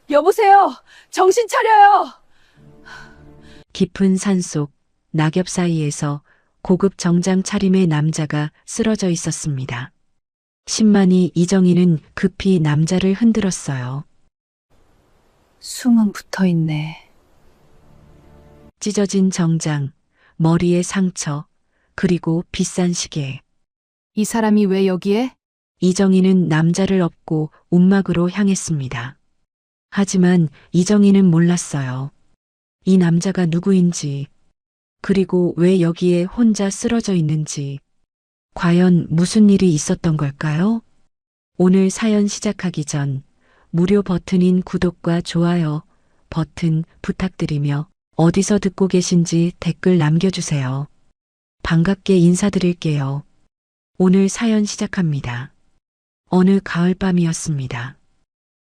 여보세요? 정신 차려요! 깊은 산속 낙엽 사이에서 고급 정장 차림의 남자가 쓰러져 있었습니다. 신만이 이정희는 급히 남자를 흔들었어요. 숨은 붙어 있네. 찢어진 정장, 머리에 상처, 그리고 비싼 시계. 이 사람이 왜 여기에? 이정희는 남자를 업고 움막으로 향했습니다. 하지만 이정희는 몰랐어요. 이 남자가 누구인지, 그리고 왜 여기에 혼자 쓰러져 있는지, 과연 무슨 일이 있었던 걸까요? 오늘 사연 시작하기 전 무료 버튼인 구독과 좋아요 버튼 부탁드리며 어디서 듣고 계신지 댓글 남겨주세요. 반갑게 인사드릴게요. 오늘 사연 시작합니다. 어느 가을밤이었습니다.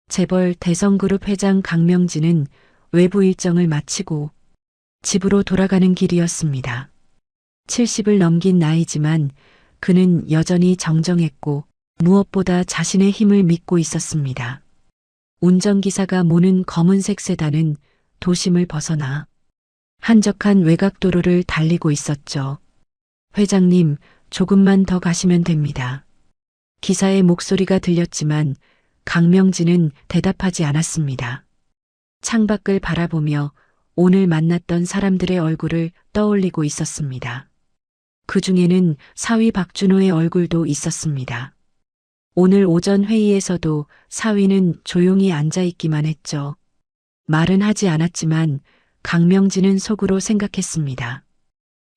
재벌 대성그룹 회장 강명진은 외부 일정을 마치고 집으로 돌아가는 길이었습니다. 70을 넘긴 나이지만 그는 여전히 정정했고 무엇보다 자신의 힘을 믿고 있었습니다. 운전기사가 모는 검은색 세단은 도심을 벗어나 한적한 외곽도로를 달리고 있었죠. 회장님, 조금만 더 가시면 됩니다. 기사의 목소리가 들렸지만 강명진은 대답하지 않았습니다. 창밖을 바라보며 오늘 만났던 사람들의 얼굴을 떠올리고 있었습니다. 그 중에는 사위 박준호의 얼굴도 있었습니다. 오늘 오전 회의에서도 사위는 조용히 앉아있기만 했죠. 말은 하지 않았지만 강명진은 속으로 생각했습니다.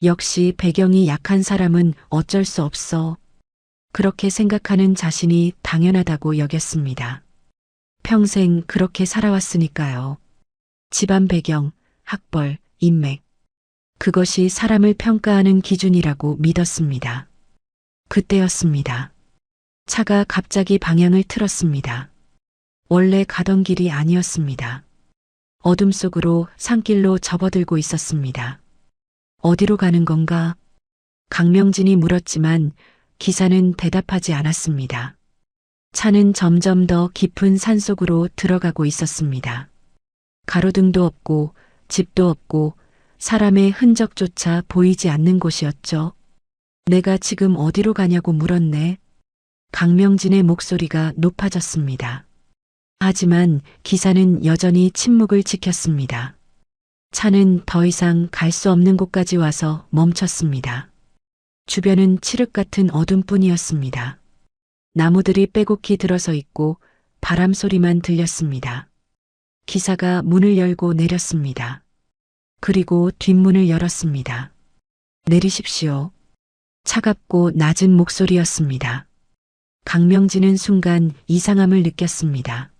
역시 배경이 약한 사람은 어쩔 수 없어. 그렇게 생각하는 자신이 당연하다고 여겼습니다. 평생 그렇게 살아왔으니까요. 집안 배경, 학벌, 인맥. 그것이 사람을 평가하는 기준이라고 믿었습니다. 그때였습니다. 차가 갑자기 방향을 틀었습니다. 원래 가던 길이 아니었습니다. 어둠 속으로 산길로 접어들고 있었습니다. 어디로 가는 건가? 강명진이 물었지만 기사는 대답하지 않았습니다. 차는 점점 더 깊은 산속으로 들어가고 있었습니다. 가로등도 없고 집도 없고 사람의 흔적조차 보이지 않는 곳이었죠. 내가 지금 어디로 가냐고 물었네. 강명진의 목소리가 높아졌습니다. 하지만 기사는 여전히 침묵을 지켰습니다. 차는 더 이상 갈 수 없는 곳까지 와서 멈췄습니다. 주변은 칠흑 같은 어둠뿐이었습니다. 나무들이 빼곡히 들어서 있고 바람 소리만 들렸습니다. 기사가 문을 열고 내렸습니다. 그리고 뒷문을 열었습니다. 내리십시오. 차갑고 낮은 목소리였습니다. 강명진은 순간 이상함을 느꼈습니다.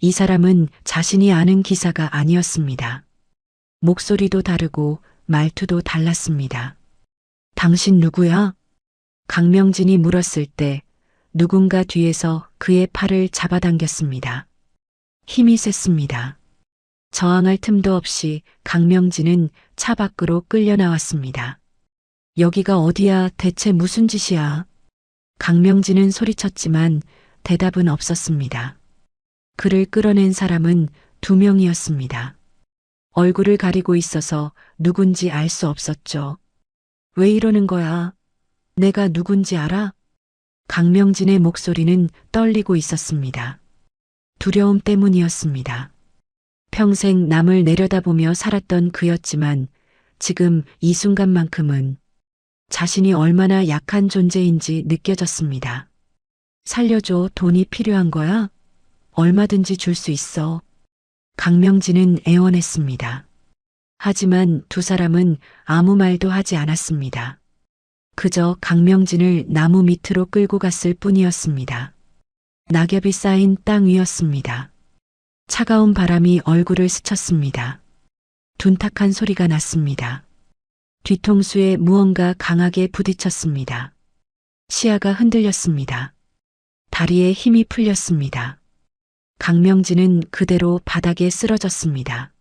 이 사람은 자신이 아는 기사가 아니었습니다. 목소리도 다르고 말투도 달랐습니다. 당신 누구야? 강명진이 물었을 때 누군가 뒤에서 그의 팔을 잡아당겼습니다. 힘이 셌습니다. 저항할 틈도 없이 강명진은 차 밖으로 끌려 나왔습니다. 여기가 어디야? 대체 무슨 짓이야? 강명진은 소리쳤지만 대답은 없었습니다. 그를 끌어낸 사람은 2명이었습니다. 얼굴을 가리고 있어서 누군지 알 수 없었죠. 왜 이러는 거야? 내가 누군지 알아? 강명진의 목소리는 떨리고 있었습니다. 두려움 때문이었습니다. 평생 남을 내려다보며 살았던 그였지만 지금 이 순간만큼은 자신이 얼마나 약한 존재인지 느껴졌습니다. 살려줘, 돈이 필요한 거야? 얼마든지 줄 수 있어. 강명진은 애원했습니다. 하지만 두 사람은 아무 말도 하지 않았습니다. 그저 강명진을 나무 밑으로 끌고 갔을 뿐이었습니다. 낙엽이 쌓인 땅 위였습니다. 차가운 바람이 얼굴을 스쳤습니다. 둔탁한 소리가 났습니다. 뒤통수에 무언가 강하게 부딪혔습니다. 시야가 흔들렸습니다. 다리에 힘이 풀렸습니다. 강명진은 그대로 바닥에 쓰러졌습니다.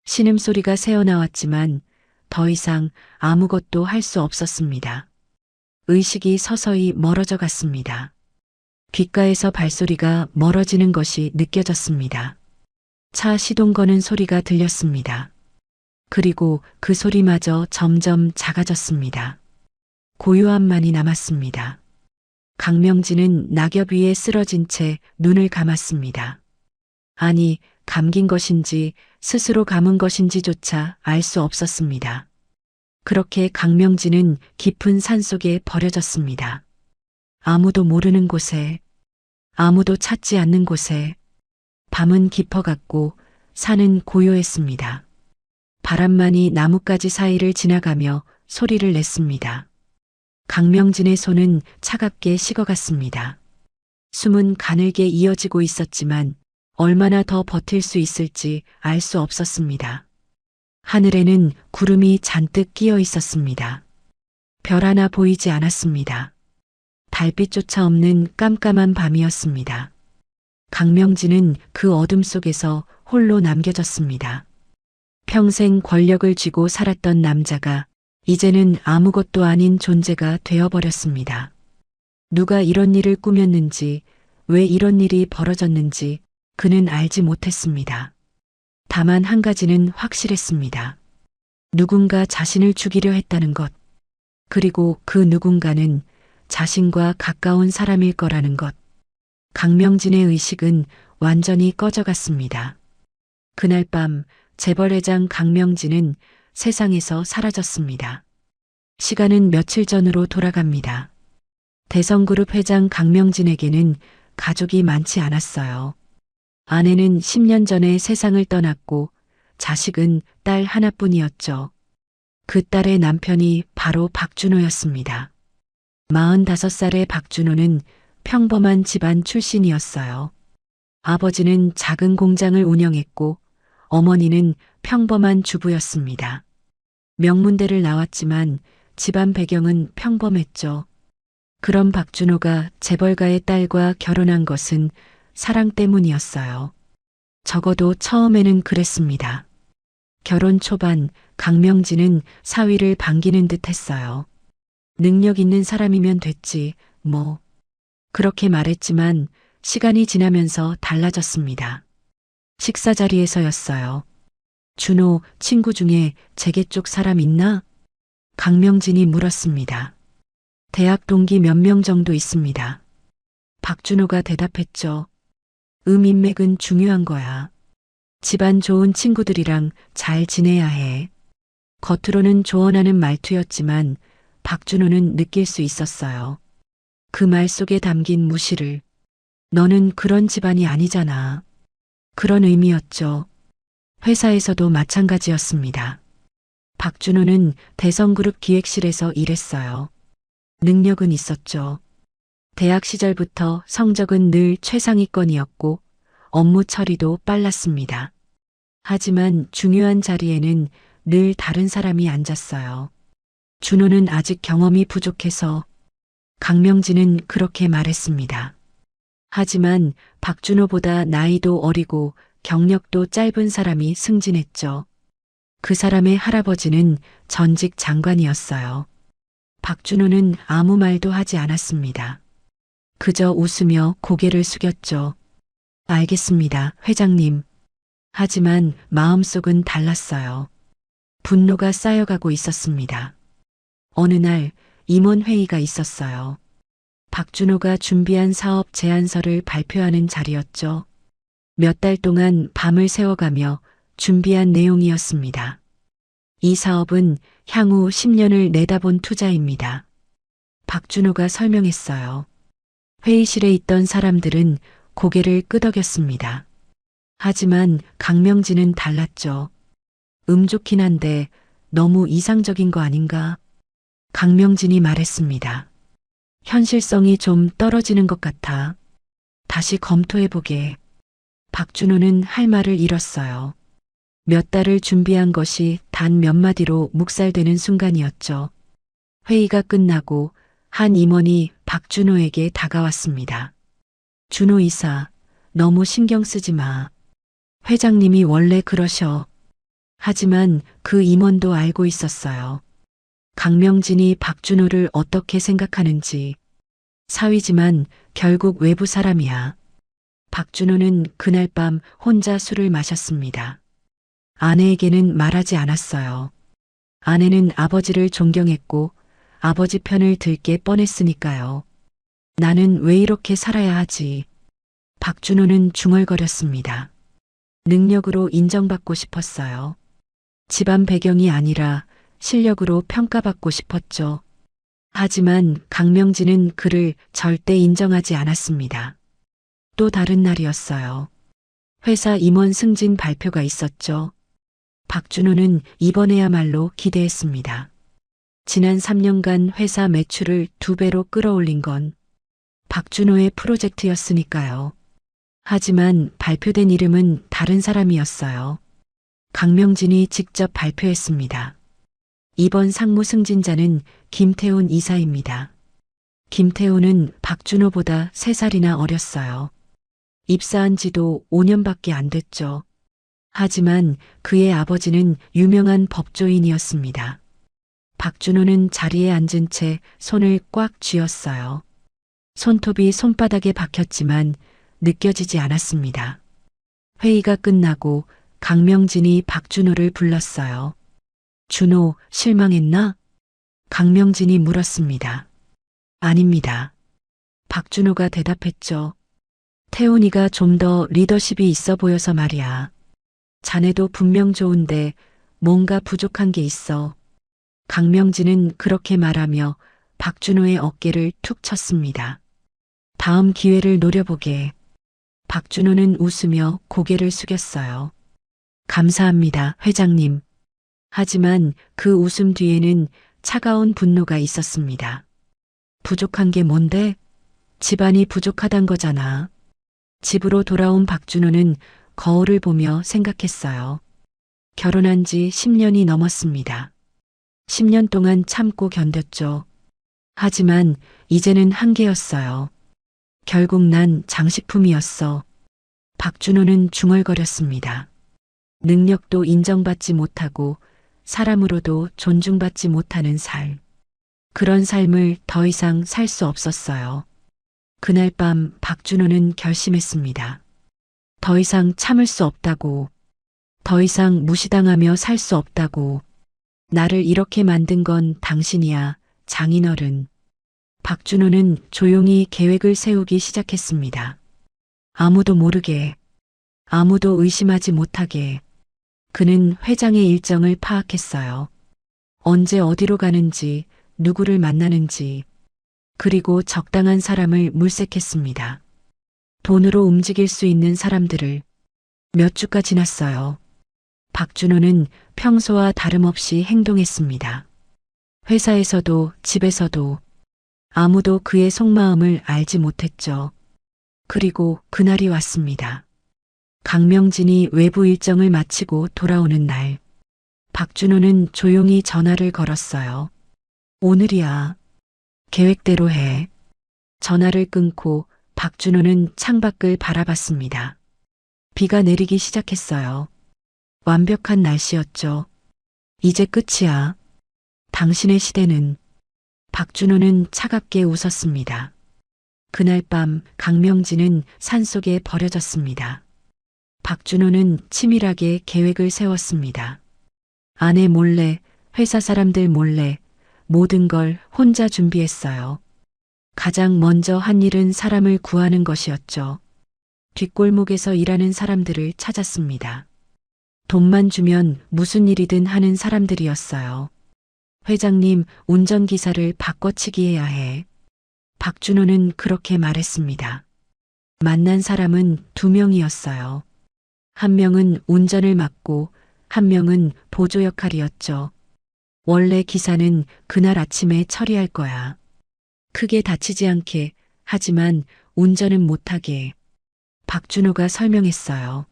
신음소리가 새어나왔지만 더 이상 아무것도 할 수 없었습니다. 의식이 서서히 멀어져 갔습니다. 귓가에서 발소리가 멀어지는 것이 느껴졌습니다. 차 시동 거는 소리가 들렸습니다. 그리고 그 소리마저 점점 작아졌습니다. 고요함만이 남았습니다. 강명진은 낙엽 위에 쓰러진 채 눈을 감았습니다. 아니, 감긴 것인지 스스로 감은 것인지조차 알 수 없었습니다. 그렇게 강명진은 깊은 산속에 버려졌습니다. 아무도 모르는 곳에, 아무도 찾지 않는 곳에, 밤은 깊어갔고 산은 고요했습니다. 바람만이 나뭇가지 사이를 지나가며 소리를 냈습니다. 강명진의 손은 차갑게 식어갔습니다. 숨은 가늘게 이어지고 있었지만 얼마나 더 버틸 수 있을지 알 수 없었습니다. 하늘에는 구름이 잔뜩 끼어 있었습니다. 별 하나 보이지 않았습니다. 달빛조차 없는 깜깜한 밤이었습니다. 강명진은 그 어둠 속에서 홀로 남겨졌습니다. 평생 권력을 쥐고 살았던 남자가 이제는 아무것도 아닌 존재가 되어버렸습니다. 누가 이런 일을 꾸몄는지, 왜 이런 일이 벌어졌는지 그는 알지 못했습니다. 다만 한 가지는 확실했습니다. 누군가 자신을 죽이려 했다는 것, 그리고 그 누군가는 자신과 가까운 사람일 거라는 것. 강명진의 의식은 완전히 꺼져갔습니다. 그날 밤 재벌회장 강명진은 세상에서 사라졌습니다. 시간은 며칠 전으로 돌아갑니다. 대성그룹 회장 강명진에게는 가족이 많지 않았어요. 아내는 10년 전에 세상을 떠났고 자식은 딸 하나뿐이었죠. 그 딸의 남편이 바로 박준호였습니다. 45살의 박준호는 평범한 집안 출신이었어요. 아버지는 작은 공장을 운영했고 어머니는 평범한 주부였습니다. 명문대를 나왔지만 집안 배경은 평범했죠. 그런 박준호가 재벌가의 딸과 결혼한 것은 사랑 때문이었어요. 적어도 처음에는 그랬습니다. 결혼 초반 강명진은 사위를 반기는 듯 했어요. 능력 있는 사람이면 됐지, 뭐. 그렇게 말했지만 시간이 지나면서 달라졌습니다. 식사 자리에서였어요. 준호, 친구 중에 재계 쪽 사람 있나? 강명진이 물었습니다. 대학 동기 몇 명 정도 있습니다. 박준호가 대답했죠. 인맥은 중요한 거야. 집안 좋은 친구들이랑 잘 지내야 해. 겉으로는 조언하는 말투였지만 박준호는 느낄 수 있었어요. 그 말 속에 담긴 무시를. 너는 그런 집안이 아니잖아. 그런 의미였죠. 회사에서도 마찬가지였습니다. 박준호는 대성그룹 기획실에서 일했어요. 능력은 있었죠. 대학 시절부터 성적은 늘 최상위권이었고 업무 처리도 빨랐습니다. 하지만 중요한 자리에는 늘 다른 사람이 앉았어요. 준호는 아직 경험이 부족해서. 강명진은 그렇게 말했습니다. 하지만 박준호보다 나이도 어리고 경력도 짧은 사람이 승진했죠. 그 사람의 할아버지는 전직 장관이었어요. 박준호는 아무 말도 하지 않았습니다. 그저 웃으며 고개를 숙였죠. 알겠습니다, 회장님. 하지만 마음속은 달랐어요. 분노가 쌓여가고 있었습니다. 어느 날 임원회의가 있었어요. 박준호가 준비한 사업 제안서를 발표하는 자리였죠. 몇 달 동안 밤을 새워가며 준비한 내용이었습니다. 이 사업은 향후 10년을 내다본 투자입니다. 박준호가 설명했어요. 회의실에 있던 사람들은 고개를 끄덕였습니다. 하지만 강명진은 달랐죠. 좋긴 한데 너무 이상적인 거 아닌가? 강명진이 말했습니다. 현실성이 좀 떨어지는 것 같아. 다시 검토해보게. 박준호는 할 말을 잃었어요. 몇 달을 준비한 것이 단 몇 마디로 묵살되는 순간이었죠. 회의가 끝나고 한 임원이 박준호에게 다가왔습니다. 준호 이사, 너무 신경 쓰지 마. 회장님이 원래 그러셔. 하지만 그 임원도 알고 있었어요. 강명진이 박준호를 어떻게 생각하는지. 사위지만 결국 외부 사람이야. 박준호는 그날 밤 혼자 술을 마셨습니다. 아내에게는 말하지 않았어요. 아내는 아버지를 존경했고 아버지 편을 들게 뻔했으니까요. 나는 왜 이렇게 살아야 하지? 박준호는 중얼거렸습니다. 능력으로 인정받고 싶었어요. 집안 배경이 아니라 실력으로 평가받고 싶었죠. 하지만 강명진은 그를 절대 인정하지 않았습니다. 또 다른 날이었어요. 회사 임원 승진 발표가 있었죠. 박준호는 이번에야말로 기대했습니다. 지난 3년간 회사 매출을 2배로 끌어올린 건 박준호의 프로젝트였으니까요. 하지만 발표된 이름은 다른 사람이었어요. 강명진이 직접 발표했습니다. 이번 상무 승진자는 김태훈 이사입니다. 김태훈은 박준호보다 3살이나 어렸어요. 입사한 지도 5년밖에 안 됐죠. 하지만 그의 아버지는 유명한 법조인이었습니다. 박준호는 자리에 앉은 채 손을 꽉 쥐었어요. 손톱이 손바닥에 박혔지만 느껴지지 않았습니다. 회의가 끝나고 강명진이 박준호를 불렀어요. 준호, 실망했나? 강명진이 물었습니다. 아닙니다. 박준호가 대답했죠. 태훈이가 좀 더 리더십이 있어 보여서 말이야. 자네도 분명 좋은데 뭔가 부족한 게 있어. 강명진은 그렇게 말하며 박준호의 어깨를 툭 쳤습니다. 다음 기회를 노려보게. 박준호는 웃으며 고개를 숙였어요. 감사합니다, 회장님. 하지만 그 웃음 뒤에는 차가운 분노가 있었습니다. 부족한 게 뭔데? 집안이 부족하단 거잖아. 집으로 돌아온 박준호는 거울을 보며 생각했어요. 결혼한 지 10년이 넘었습니다. 10년 동안 참고 견뎠죠. 하지만 이제는 한계였어요. 결국 난 장식품이었어. 박준호는 중얼거렸습니다. 능력도 인정받지 못하고 사람으로도 존중받지 못하는 삶. 그런 삶을 더 이상 살 수 없었어요. 그날 밤 박준호는 결심했습니다. 더 이상 참을 수 없다고. 더 이상 무시당하며 살 수 없다고. 나를 이렇게 만든 건 당신이야, 장인어른. 박준호는 조용히 계획을 세우기 시작했습니다. 아무도 모르게, 아무도 의심하지 못하게. 그는 회장의 일정을 파악했어요. 언제 어디로 가는지, 누구를 만나는지, 그리고 적당한 사람을 물색했습니다. 돈으로 움직일 수 있는 사람들을. 몇 주가 지났어요. 박준호는 평소와 다름없이 행동했습니다. 회사에서도 집에서도 아무도 그의 속마음을 알지 못했죠. 그리고 그날이 왔습니다. 강명진이 외부 일정을 마치고 돌아오는 날, 박준호는 조용히 전화를 걸었어요. 오늘이야. 계획대로 해. 전화를 끊고 박준호는 창밖을 바라봤습니다. 비가 내리기 시작했어요. 완벽한 날씨였죠. 이제 끝이야. 당신의 시대는. 박준호는 차갑게 웃었습니다. 그날 밤 강명진은 산속에 버려졌습니다. 박준호는 치밀하게 계획을 세웠습니다. 아내 몰래, 회사 사람들 몰래 모든 걸 혼자 준비했어요. 가장 먼저 한 일은 사람을 구하는 것이었죠. 뒷골목에서 일하는 사람들을 찾았습니다. 돈만 주면 무슨 일이든 하는 사람들이었어요. 회장님, 운전기사를 바꿔치기 해야 해. 박준호는 그렇게 말했습니다. 만난 사람은 2명이었어요. 한 명은 운전을 맡고 한 명은 보조 역할이었죠. 원래 기사는 그날 아침에 처리할 거야. 크게 다치지 않게, 하지만 운전은 못하게. 박준호가 설명했어요.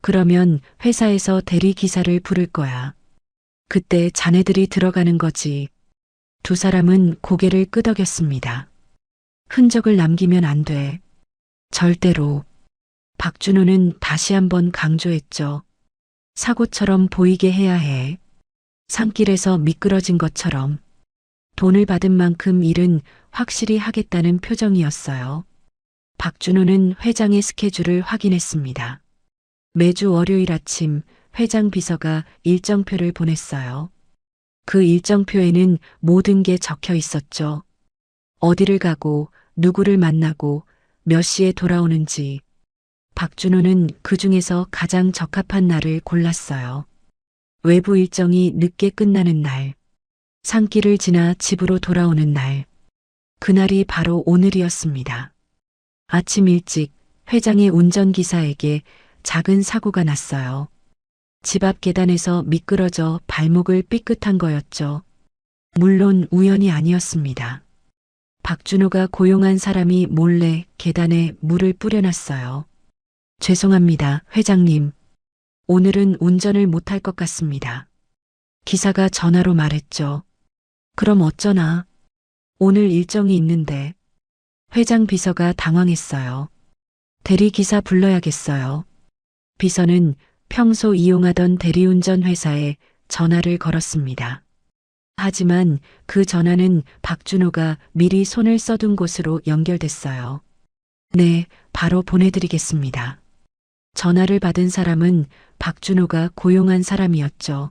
그러면 회사에서 대리 기사를 부를 거야. 그때 자네들이 들어가는 거지. 두 사람은 고개를 끄덕였습니다. 흔적을 남기면 안 돼. 절대로. 박준호는 다시 한번 강조했죠. 사고처럼 보이게 해야 해. 산길에서 미끄러진 것처럼. 돈을 받은 만큼 일은 확실히 하겠다는 표정이었어요. 박준호는 회장의 스케줄을 확인했습니다. 매주 월요일 아침 회장 비서가 일정표를 보냈어요. 그 일정표에는 모든 게 적혀 있었죠. 어디를 가고 누구를 만나고 몇 시에 돌아오는지. 박준호는 그 중에서 가장 적합한 날을 골랐어요. 외부 일정이 늦게 끝나는 날, 산길을 지나 집으로 돌아오는 날. 그날이 바로 오늘이었습니다. 아침 일찍 회장의 운전기사에게 작은 사고가 났어요. 집 앞 계단에서 미끄러져 발목을 삐끗한 거였죠. 물론 우연이 아니었습니다. 박준호가 고용한 사람이 몰래 계단에 물을 뿌려놨어요. 죄송합니다, 회장님. 오늘은 운전을 못할 것 같습니다. 기사가 전화로 말했죠. 그럼 어쩌나? 오늘 일정이 있는데. 회장 비서가 당황했어요. 대리기사 불러야겠어요. 비서는 평소 이용하던 대리운전 회사에 전화를 걸었습니다. 하지만 그 전화는 박준호가 미리 손을 써둔 곳으로 연결됐어요. 네, 바로 보내드리겠습니다. 전화를 받은 사람은 박준호가 고용한 사람이었죠.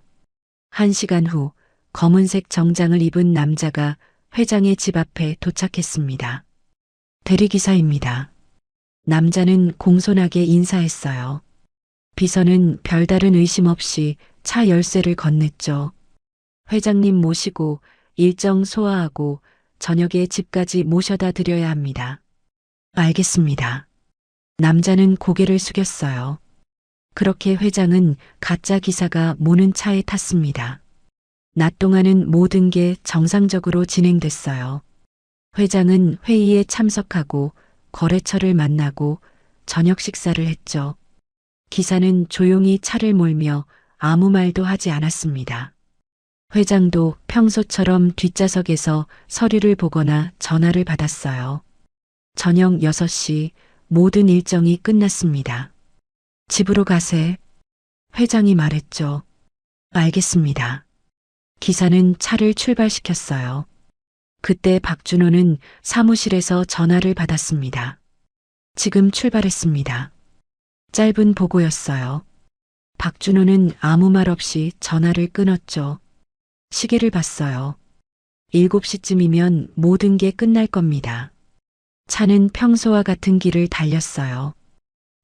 1시간 후 검은색 정장을 입은 남자가 회장의 집 앞에 도착했습니다. 대리기사입니다. 남자는 공손하게 인사했어요. 비서는 별다른 의심 없이 차 열쇠를 건넸죠. 회장님 모시고 일정 소화하고 저녁에 집까지 모셔다 드려야 합니다. 알겠습니다. 남자는 고개를 숙였어요. 그렇게 회장은 가짜 기사가 모는 차에 탔습니다. 낮 동안은 모든 게 정상적으로 진행됐어요. 회장은 회의에 참석하고 거래처를 만나고 저녁 식사를 했죠. 기사는 조용히 차를 몰며 아무 말도 하지 않았습니다. 회장도 평소처럼 뒷좌석에서 서류를 보거나 전화를 받았어요. 저녁 6시 모든 일정이 끝났습니다. 집으로 가세. 회장이 말했죠. 알겠습니다. 기사는 차를 출발시켰어요. 그때 박준호는 사무실에서 전화를 받았습니다. 지금 출발했습니다. 짧은 보고였어요. 박준호는 아무 말 없이 전화를 끊었죠. 시계를 봤어요. 7시쯤이면 모든 게 끝날 겁니다. 차는 평소와 같은 길을 달렸어요.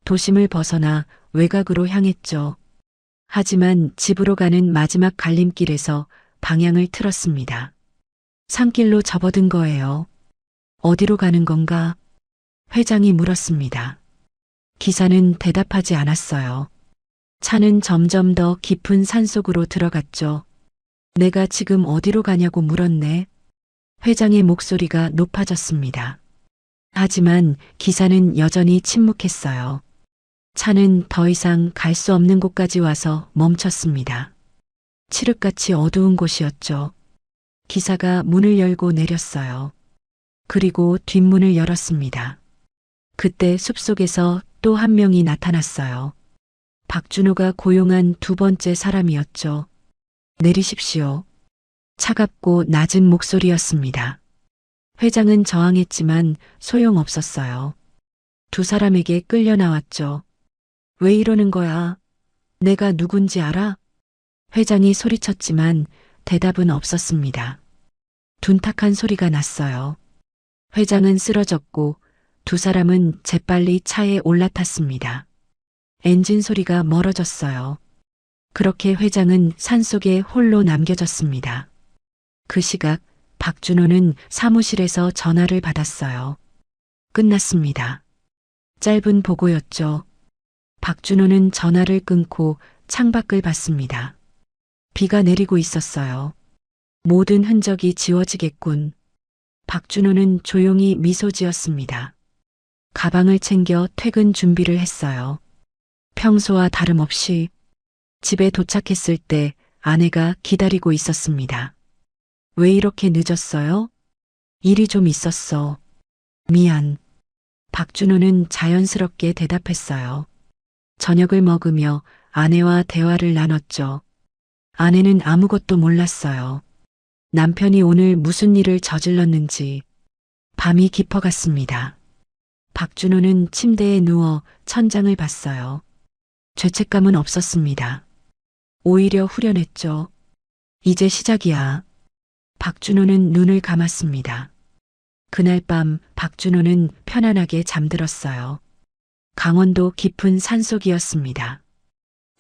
도심을 벗어나 외곽으로 향했죠. 하지만 집으로 가는 마지막 갈림길에서 방향을 틀었습니다. 산길로 접어든 거예요. 어디로 가는 건가? 회장이 물었습니다. 기사는 대답하지 않았어요. 차는 점점 더 깊은 산속으로 들어갔죠. 내가 지금 어디로 가냐고 물었네. 회장의 목소리가 높아졌습니다. 하지만 기사는 여전히 침묵했어요. 차는 더 이상 갈 수 없는 곳까지 와서 멈췄습니다. 칠흑같이 어두운 곳이었죠. 기사가 문을 열고 내렸어요. 그리고 뒷문을 열었습니다. 그때 숲속에서 또 한 명이 나타났어요. 박준호가 고용한 두 번째 사람이었죠. 내리십시오. 차갑고 낮은 목소리였습니다. 회장은 저항했지만 소용없었어요. 두 사람에게 끌려 나왔죠. 왜 이러는 거야? 내가 누군지 알아? 회장이 소리쳤지만 대답은 없었습니다. 둔탁한 소리가 났어요. 회장은 쓰러졌고 두 사람은 재빨리 차에 올라탔습니다. 엔진 소리가 멀어졌어요. 그렇게 회장은 산속에 홀로 남겨졌습니다. 그 시각 박준호는 사무실에서 전화를 받았어요. 끝났습니다. 짧은 보고였죠. 박준호는 전화를 끊고 창밖을 봤습니다. 비가 내리고 있었어요. 모든 흔적이 지워지겠군. 박준호는 조용히 미소 지었습니다. 가방을 챙겨 퇴근 준비를 했어요. 평소와 다름없이 집에 도착했을 때 아내가 기다리고 있었습니다. 왜 이렇게 늦었어요? 일이 좀 있었어. 미안. 박준호는 자연스럽게 대답했어요. 저녁을 먹으며 아내와 대화를 나눴죠. 아내는 아무것도 몰랐어요. 남편이 오늘 무슨 일을 저질렀는지 밤이 깊어갔습니다. 박준호는 침대에 누워 천장을 봤어요. 죄책감은 없었습니다. 오히려 후련했죠. 이제 시작이야. 박준호는 눈을 감았습니다. 그날 밤 박준호는 편안하게 잠들었어요. 강원도 깊은 산속이었습니다.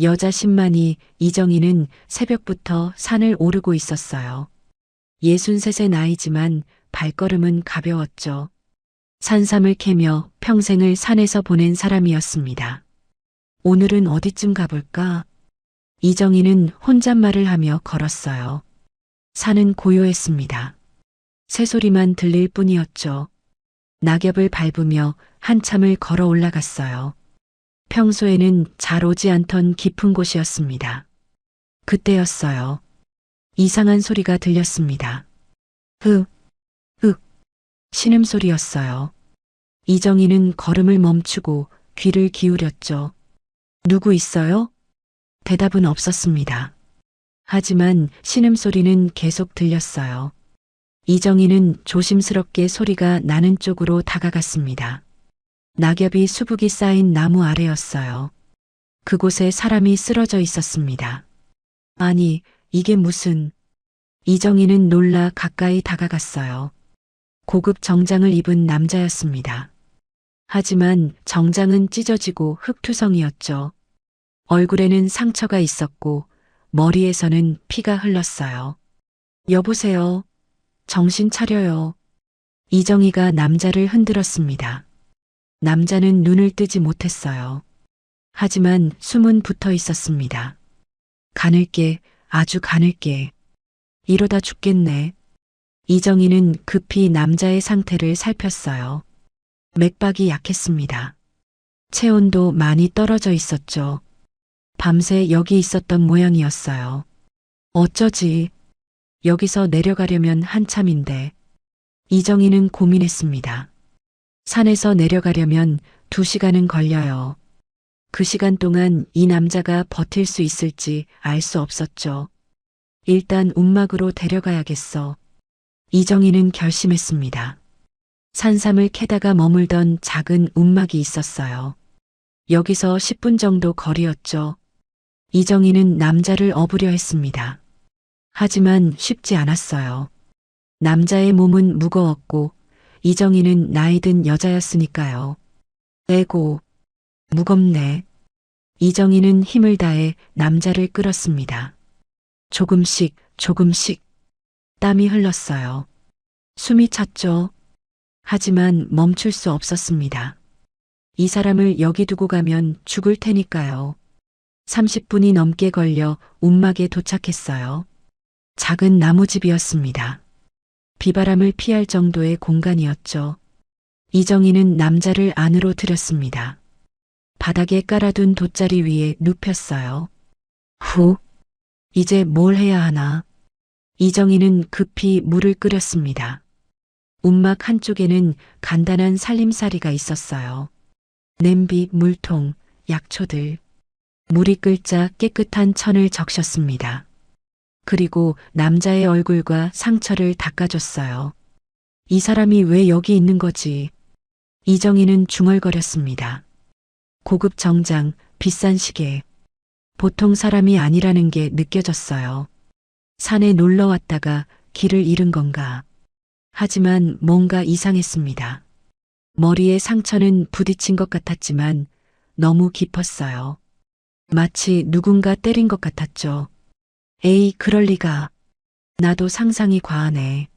여자 10만이 이정희는 새벽부터 산을 오르고 있었어요. 63의 나이지만 발걸음은 가벼웠죠. 산삼을 캐며 평생을 산에서 보낸 사람이었습니다. 오늘은 어디쯤 가볼까? 이정희는 혼잣말을 하며 걸었어요. 산은 고요했습니다. 새소리만 들릴 뿐이었죠. 낙엽을 밟으며 한참을 걸어 올라갔어요. 평소에는 잘 오지 않던 깊은 곳이었습니다. 그때였어요. 이상한 소리가 들렸습니다. 신음소리였어요. 이정희는 걸음을 멈추고 귀를 기울였죠. 누구 있어요? 대답은 없었습니다. 하지만 신음소리는 계속 들렸어요. 이정희는 조심스럽게 소리가 나는 쪽으로 다가갔습니다. 낙엽이 수북이 쌓인 나무 아래였어요. 그곳에 사람이 쓰러져 있었습니다. 아니, 이게 무슨... 이정희는 놀라 가까이 다가갔어요. 고급 정장을 입은 남자였습니다. 하지만 정장은 찢어지고 흙투성이었죠. 얼굴에는 상처가 있었고 머리에서는 피가 흘렀어요. 여보세요. 정신 차려요. 이정희가 남자를 흔들었습니다. 남자는 눈을 뜨지 못했어요. 하지만 숨은 붙어 있었습니다. 가늘게, 아주 가늘게. 이러다 죽겠네. 이정희는 급히 남자의 상태를 살폈어요. 맥박이 약했습니다. 체온도 많이 떨어져 있었죠. 밤새 여기 있었던 모양이었어요. 어쩌지? 여기서 내려가려면 한참인데. 이정희는 고민했습니다. 산에서 내려가려면 2시간은 걸려요. 그 시간 동안 이 남자가 버틸 수 있을지 알 수 없었죠. 일단 움막으로 데려가야겠어. 이정희는 결심했습니다. 산삼을 캐다가 머물던 작은 움막이 있었어요. 여기서 10분 정도 거리였죠. 이정희는 남자를 업으려 했습니다. 하지만 쉽지 않았어요. 남자의 몸은 무거웠고 이정희는 나이든 여자였으니까요. 에고, 무겁네. 이정희는 힘을 다해 남자를 끌었습니다. 조금씩 조금씩 땀이 흘렀어요. 숨이 찼죠. 하지만 멈출 수 없었습니다. 이 사람을 여기 두고 가면 죽을 테니까요. 30분이 넘게 걸려 움막에 도착했어요. 작은 나무집이었습니다. 비바람을 피할 정도의 공간이었죠. 이정희는 남자를 안으로 들였습니다. 바닥에 깔아둔 돗자리 위에 눕혔어요. 후, 이제 뭘 해야 하나? 이정희는 급히 물을 끓였습니다. 움막 한쪽에는 간단한 살림살이가 있었어요. 냄비, 물통, 약초들. 물이 끓자 깨끗한 천을 적셨습니다. 그리고 남자의 얼굴과 상처를 닦아줬어요. 이 사람이 왜 여기 있는 거지? 이정희는 중얼거렸습니다. 고급 정장, 비싼 시계. 보통 사람이 아니라는 게 느껴졌어요. 산에 놀러 왔다가 길을 잃은 건가. 하지만 뭔가 이상했습니다. 머리에 상처는 부딪힌 것 같았지만 너무 깊었어요. 마치 누군가 때린 것 같았죠. 에이, 그럴 리가. 나도 상상이 과하네.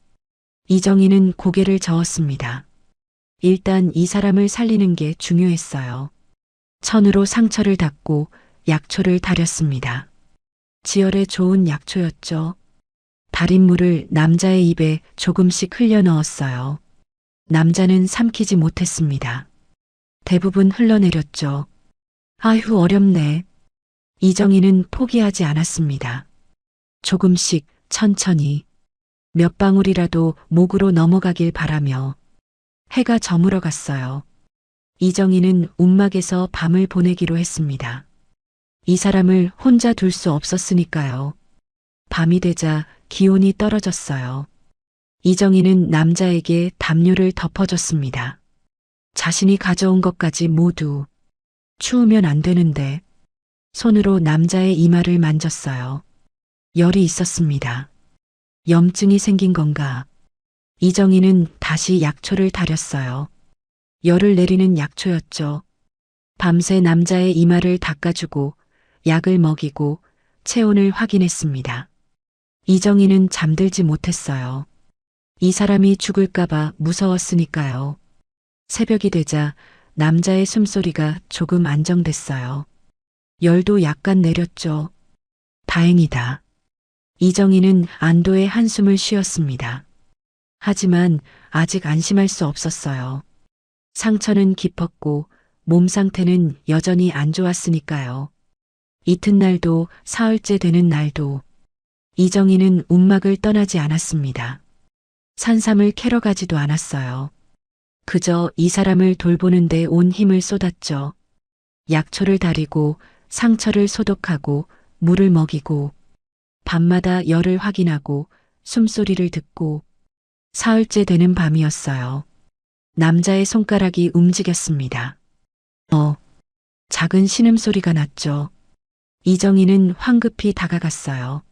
이정희는 고개를 저었습니다. 일단 이 사람을 살리는 게 중요했어요. 천으로 상처를 닦고 약초를 다렸습니다. 지혈에 좋은 약초였죠. 달인 물을 남자의 입에 조금씩 흘려 넣었어요. 남자는 삼키지 못했습니다. 대부분 흘러내렸죠. 아휴, 어렵네. 이정희는 포기하지 않았습니다. 조금씩 천천히 몇 방울이라도 목으로 넘어가길 바라며 해가 저물어 갔어요. 이정희는 움막에서 밤을 보내기로 했습니다. 이 사람을 혼자 둘 수 없었으니까요. 밤이 되자 기온이 떨어졌어요. 이정희는 남자에게 담요를 덮어줬습니다. 자신이 가져온 것까지 모두. 추우면 안 되는데. 손으로 남자의 이마를 만졌어요. 열이 있었습니다. 염증이 생긴 건가? 이정희는 다시 약초를 다렸어요. 열을 내리는 약초였죠. 밤새 남자의 이마를 닦아주고 약을 먹이고 체온을 확인했습니다. 이정희는 잠들지 못했어요. 이 사람이 죽을까봐 무서웠으니까요. 새벽이 되자 남자의 숨소리가 조금 안정됐어요. 열도 약간 내렸죠. 다행이다. 이정희는 안도의 한숨을 쉬었습니다. 하지만 아직 안심할 수 없었어요. 상처는 깊었고 몸 상태는 여전히 안 좋았으니까요. 이튿날도 사흘째 되는 날도 이정희는 움막을 떠나지 않았습니다. 산삼을 캐러 가지도 않았어요. 그저 이 사람을 돌보는데 온 힘을 쏟았죠. 약초를 다리고 상처를 소독하고 물을 먹이고 밤마다 열을 확인하고 숨소리를 듣고 사흘째 되는 밤이었어요. 남자의 손가락이 움직였습니다. 작은 신음소리가 났죠. 이정희는 황급히 다가갔어요.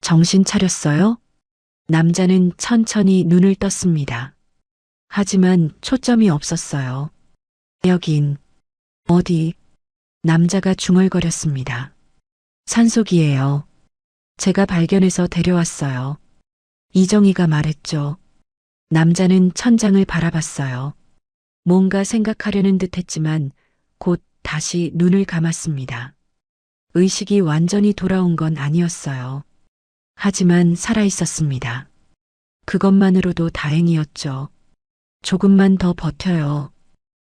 정신 차렸어요? 남자는 천천히 눈을 떴습니다. 하지만 초점이 없었어요. 여긴 어디? 남자가 중얼거렸습니다. 산속이에요. 제가 발견해서 데려왔어요. 이정희가 말했죠. 남자는 천장을 바라봤어요. 뭔가 생각하려는 듯 했지만 곧 다시 눈을 감았습니다. 의식이 완전히 돌아온 건 아니었어요. 하지만 살아있었습니다. 그것만으로도 다행이었죠. 조금만 더 버텨요.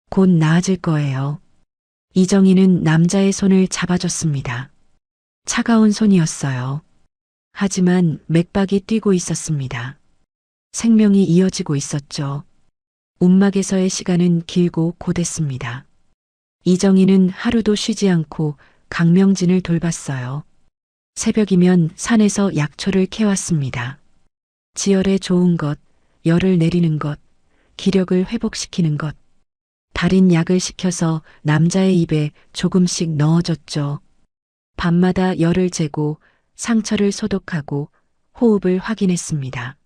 곧 나아질 거예요. 이정희는 남자의 손을 잡아줬습니다. 차가운 손이었어요. 하지만 맥박이 뛰고 있었습니다. 생명이 이어지고 있었죠. 움막에서의 시간은 길고 고됐습니다. 이정희는 하루도 쉬지 않고 강명진을 돌봤어요. 새벽이면 산에서 약초를 캐왔습니다. 지혈에 좋은 것, 열을 내리는 것, 기력을 회복시키는 것. 달인 약을 시켜서 남자의 입에 조금씩 넣어줬죠. 밤마다 열을 재고 상처를 소독하고 호흡을 확인했습니다.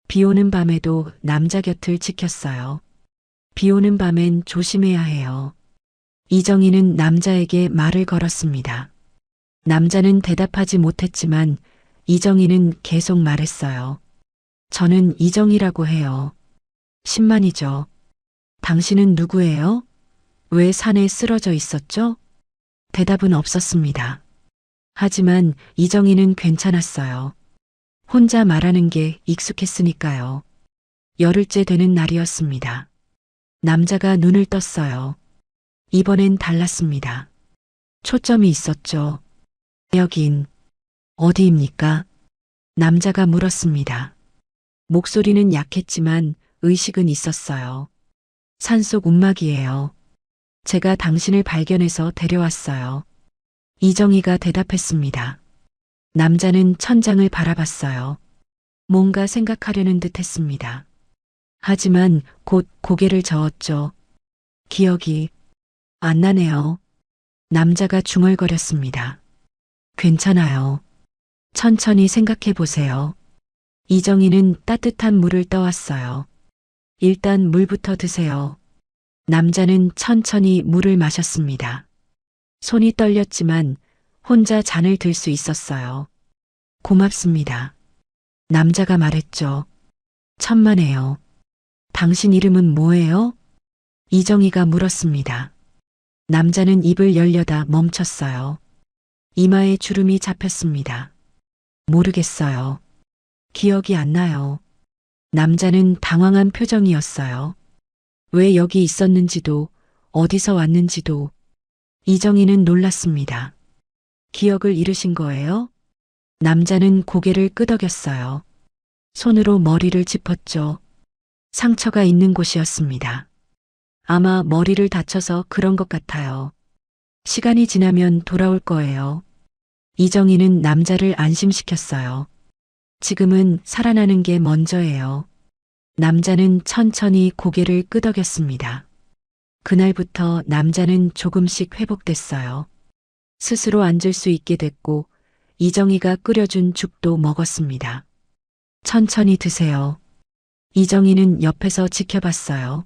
비 오는 밤에도 남자 곁을 지켰어요. 비 오는 밤엔 조심해야 해요. 이정희는 남자에게 말을 걸었습니다. 남자는 대답하지 못했지만 이정희는 계속 말했어요. 저는 이정희라고 해요. 10만이죠. 당신은 누구예요? 왜 산에 쓰러져 있었죠? 대답은 없었습니다. 하지만 이정희는 괜찮았어요. 혼자 말하는 게 익숙했으니까요. 열흘째 되는 날이었습니다. 남자가 눈을 떴어요. 이번엔 달랐습니다. 초점이 있었죠. 여긴 어디입니까? 남자가 물었습니다. 목소리는 약했지만 의식은 있었어요. 산속 움막이에요. 제가 당신을 발견해서 데려왔어요. 이정희가 대답했습니다. 남자는 천장을 바라봤어요. 뭔가 생각하려는 듯 했습니다. 하지만 곧 고개를 저었죠. 기억이 안 나네요. 남자가 중얼거렸습니다. 괜찮아요. 천천히 생각해 보세요. 이정희는 따뜻한 물을 떠왔어요. 일단 물부터 드세요. 남자는 천천히 물을 마셨습니다. 손이 떨렸지만 혼자 잔을 들 수 있었어요. 고맙습니다. 남자가 말했죠. 천만에요. 당신 이름은 뭐예요? 이정희가 물었습니다. 남자는 입을 열려다 멈췄어요. 이마에 주름이 잡혔습니다. 모르겠어요. 기억이 안 나요. 남자는 당황한 표정이었어요. 왜 여기 있었는지도 어디서 왔는지도. 이정희는 놀랐습니다. 기억을 잃으신 거예요? 남자는 고개를 끄덕였어요. 손으로 머리를 짚었죠. 상처가 있는 곳이었습니다. 아마 머리를 다쳐서 그런 것 같아요. 시간이 지나면 돌아올 거예요. 이정희는 남자를 안심시켰어요. 지금은 살아나는 게 먼저예요. 남자는 천천히 고개를 끄덕였습니다. 그날부터 남자는 조금씩 회복됐어요. 스스로 앉을 수 있게 됐고 이정희가 끓여준 죽도 먹었습니다. 천천히 드세요. 이정희는 옆에서 지켜봤어요.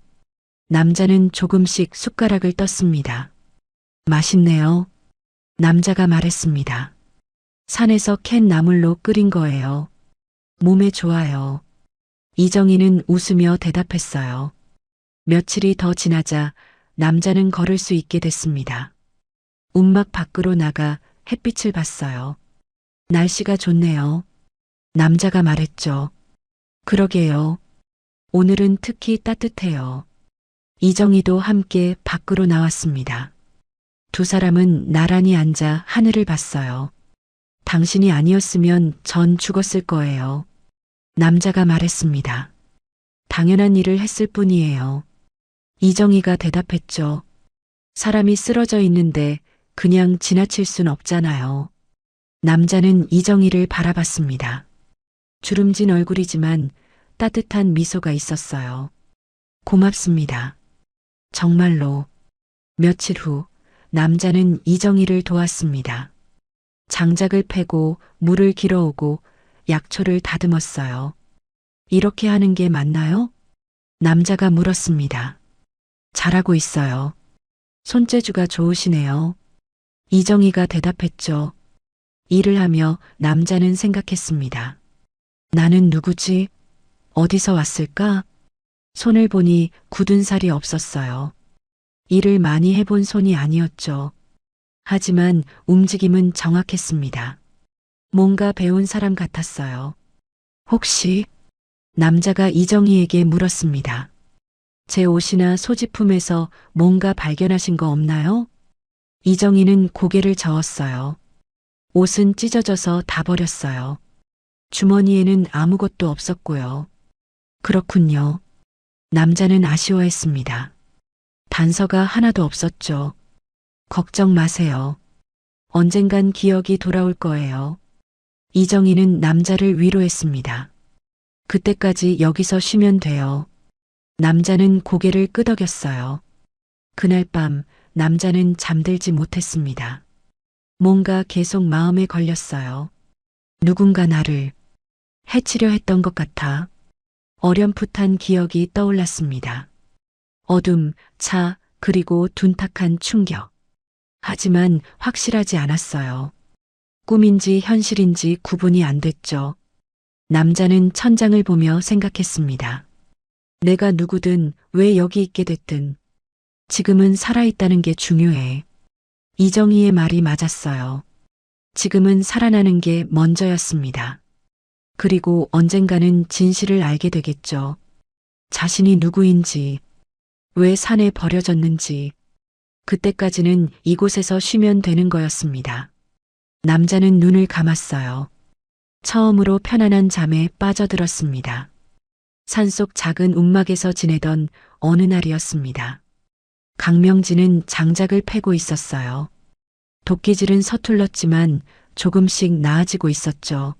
남자는 조금씩 숟가락을 떴습니다. 맛있네요. 남자가 말했습니다. 산에서 캔 나물로 끓인 거예요. 몸에 좋아요. 이정희는 웃으며 대답했어요. 며칠이 더 지나자 남자는 걸을 수 있게 됐습니다. 움막 밖으로 나가 햇빛을 봤어요. 날씨가 좋네요. 남자가 말했죠. 그러게요. 오늘은 특히 따뜻해요. 이정희도 함께 밖으로 나왔습니다. 두 사람은 나란히 앉아 하늘을 봤어요. 당신이 아니었으면 전 죽었을 거예요. 남자가 말했습니다. 당연한 일을 했을 뿐이에요. 이정희가 대답했죠. 사람이 쓰러져 있는데 그냥 지나칠 순 없잖아요. 남자는 이정희를 바라봤습니다. 주름진 얼굴이지만 따뜻한 미소가 있었어요. 고맙습니다. 정말로. 며칠 후 남자는 이정희를 도왔습니다. 장작을 패고 물을 길어오고 약초를 다듬었어요. 이렇게 하는 게 맞나요? 남자가 물었습니다. 잘하고 있어요. 손재주가 좋으시네요. 이정희가 대답했죠. 일을 하며 남자는 생각했습니다. 나는 누구지? 어디서 왔을까? 손을 보니 굳은 살이 없었어요. 일을 많이 해본 손이 아니었죠. 하지만 움직임은 정확했습니다. 뭔가 배운 사람 같았어요. 혹시? 남자가 이정희에게 물었습니다. 제 옷이나 소지품에서 뭔가 발견하신 거 없나요? 이정희는 고개를 저었어요. 옷은 찢어져서 다 버렸어요. 주머니에는 아무것도 없었고요. 그렇군요. 남자는 아쉬워했습니다. 단서가 하나도 없었죠. 걱정 마세요. 언젠간 기억이 돌아올 거예요. 이정희는 남자를 위로했습니다. 그때까지 여기서 쉬면 돼요. 남자는 고개를 끄덕였어요. 그날 밤 남자는 잠들지 못했습니다. 뭔가 계속 마음에 걸렸어요. 누군가 나를 해치려 했던 것 같아 어렴풋한 기억이 떠올랐습니다. 어둠, 차, 그리고 둔탁한 충격. 하지만 확실하지 않았어요. 꿈인지 현실인지 구분이 안 됐죠. 남자는 천장을 보며 생각했습니다. 내가 누구든 왜 여기 있게 됐든 지금은 살아있다는 게 중요해. 이정희의 말이 맞았어요. 지금은 살아나는 게 먼저였습니다. 그리고 언젠가는 진실을 알게 되겠죠. 자신이 누구인지, 왜 산에 버려졌는지, 그때까지는 이곳에서 쉬면 되는 거였습니다. 남자는 눈을 감았어요. 처음으로 편안한 잠에 빠져들었습니다. 산속 작은 움막에서 지내던 어느 날이었습니다. 강명진은 장작을 패고 있었어요. 도끼질은 서툴렀지만 조금씩 나아지고 있었죠.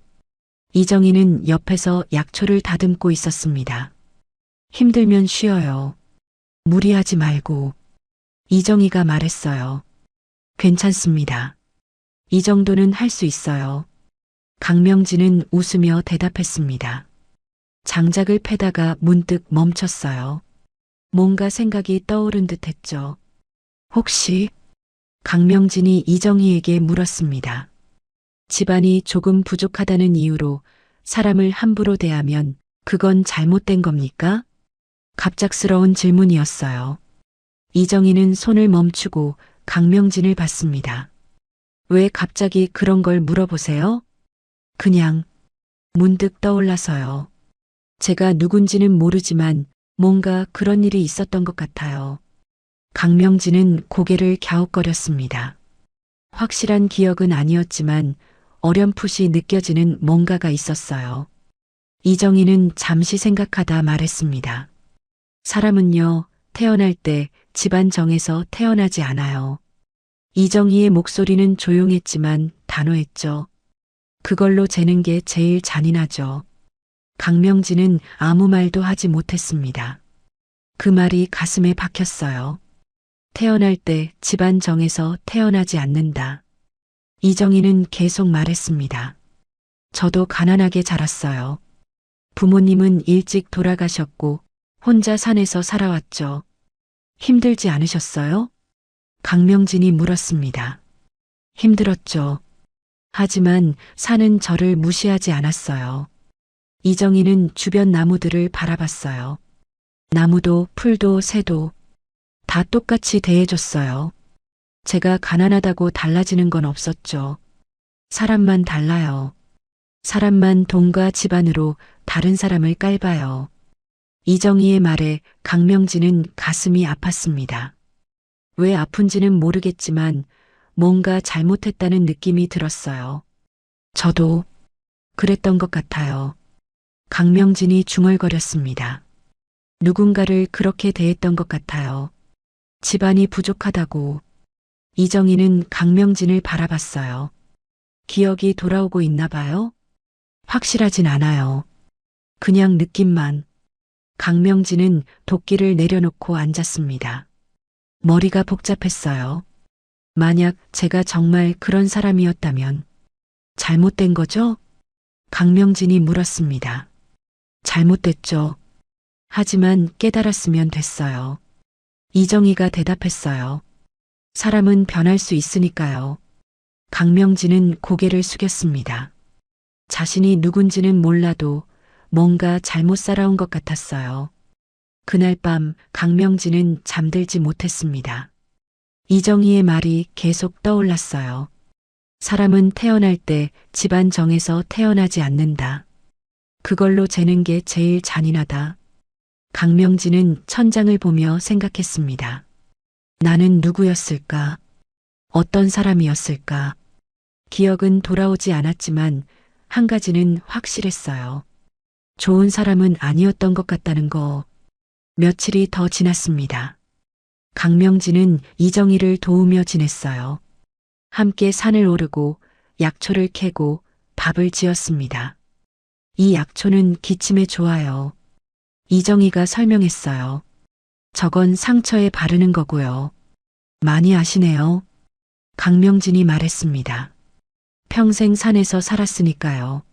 이정희는 옆에서 약초를 다듬고 있었습니다. 힘들면 쉬어요. 무리하지 말고. 이정희가 말했어요. 괜찮습니다. 이 정도는 할 수 있어요. 강명진은 웃으며 대답했습니다. 장작을 패다가 문득 멈췄어요. 뭔가 생각이 떠오른 듯 했죠. 혹시? 강명진이 이정희에게 물었습니다. 집안이 조금 부족하다는 이유로 사람을 함부로 대하면 그건 잘못된 겁니까? 갑작스러운 질문이었어요. 이정희는 손을 멈추고 강명진을 봤습니다. 왜 갑자기 그런 걸 물어보세요? 그냥 문득 떠올라서요. 제가 누군지는 모르지만 뭔가 그런 일이 있었던 것 같아요. 강명진은 고개를 갸웃거렸습니다. 확실한 기억은 아니었지만 어렴풋이 느껴지는 뭔가가 있었어요. 이정희는 잠시 생각하다 말했습니다. 사람은요, 태어날 때 집안 정에서 태어나지 않아요. 이정희의 목소리는 조용했지만 단호했죠. 그걸로 재는 게 제일 잔인하죠. 강명진은 아무 말도 하지 못했습니다. 그 말이 가슴에 박혔어요. 태어날 때 집안 정에서 태어나지 않는다. 이정희는 계속 말했습니다. 저도 가난하게 자랐어요. 부모님은 일찍 돌아가셨고 혼자 산에서 살아왔죠. 힘들지 않으셨어요? 강명진이 물었습니다. 힘들었죠. 하지만 산은 저를 무시하지 않았어요. 이정희는 주변 나무들을 바라봤어요. 나무도 풀도 새도 다 똑같이 대해줬어요. 제가 가난하다고 달라지는 건 없었죠. 사람만 달라요. 사람만 돈과 집안으로 다른 사람을 깔봐요. 이정희의 말에 강명진은 가슴이 아팠습니다. 왜 아픈지는 모르겠지만 뭔가 잘못했다는 느낌이 들었어요. 저도 그랬던 것 같아요. 강명진이 중얼거렸습니다. 누군가를 그렇게 대했던 것 같아요. 집안이 부족하다고. 이정희는 강명진을 바라봤어요. 기억이 돌아오고 있나 봐요? 확실하진 않아요. 그냥 느낌만. 강명진은 도끼를 내려놓고 앉았습니다. 머리가 복잡했어요. 만약 제가 정말 그런 사람이었다면 잘못된 거죠? 강명진이 물었습니다. 잘못됐죠. 하지만 깨달았으면 됐어요. 이정희가 대답했어요. 사람은 변할 수 있으니까요. 강명진은 고개를 숙였습니다. 자신이 누군지는 몰라도 뭔가 잘못 살아온 것 같았어요. 그날 밤 강명진은 잠들지 못했습니다. 이정희의 말이 계속 떠올랐어요. 사람은 태어날 때 집안 정에서 태어나지 않는다. 그걸로 재는 게 제일 잔인하다. 강명진은 천장을 보며 생각했습니다. 나는 누구였을까? 어떤 사람이었을까? 기억은 돌아오지 않았지만 한 가지는 확실했어요. 좋은 사람은 아니었던 것 같다는 거. 며칠이 더 지났습니다. 강명진은 이정희를 도우며 지냈어요. 함께 산을 오르고 약초를 캐고 밥을 지었습니다. 이 약초는 기침에 좋아요. 이정희가 설명했어요. 저건 상처에 바르는 거고요. 많이 아시네요. 강명진이 말했습니다. 평생 산에서 살았으니까요.